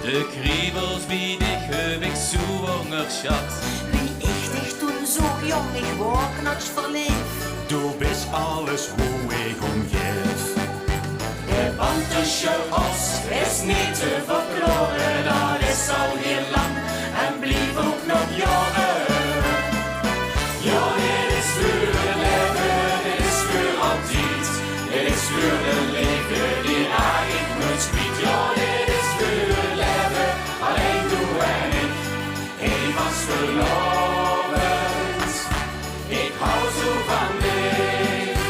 De kriebels wie dich heb ik zo onderschat. Wie ich dich toen zo jong, ich war knatsch verliefd. Du bist alles, hoe ik omgeef. De bantische os is niet te verkloren, dat is al heel lang en blijft ook nog jaren. Ja, dit is voor het leven, dit is voor altijd, dit is voor de leven die eigenlijk moet schiet. Ja, dit is voor het leven, alleen du en ik was verloren. Ik hou zo van dich.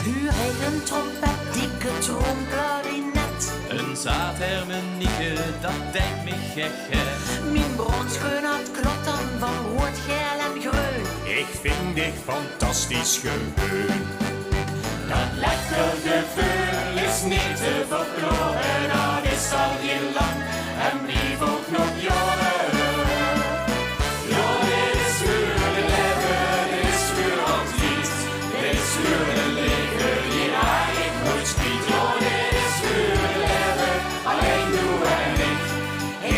Huur ik een trompet, dikke troonklarinet. Een zaadhermonieke, dat deed me gek. Mijn bronsgeun had klotten van rood, geel en groen. Ik vind dich fantastisch geheun. Dat lekker gevoel is niet te verkloren, dat is al heel lang en blijft ook nog jaren. Ja, dit is voor het leven, dit is voor altijd, dit is voor het leven, die eigenlijk nooit schiet. Ja, dit is voor het leven, alleen du en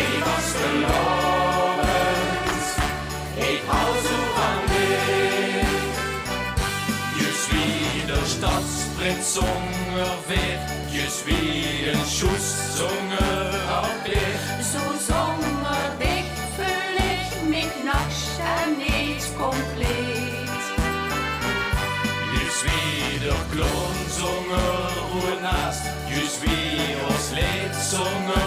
ik was verloren. Ik hou zo van dich. Je suis der Stadsprinzzonger weer, je suis een Schusszonger auf dir. Zo zonder dich fühl ich mich nasch en niet compleet. Je suis der Klonzonger und naast, je suis ons Leedzonger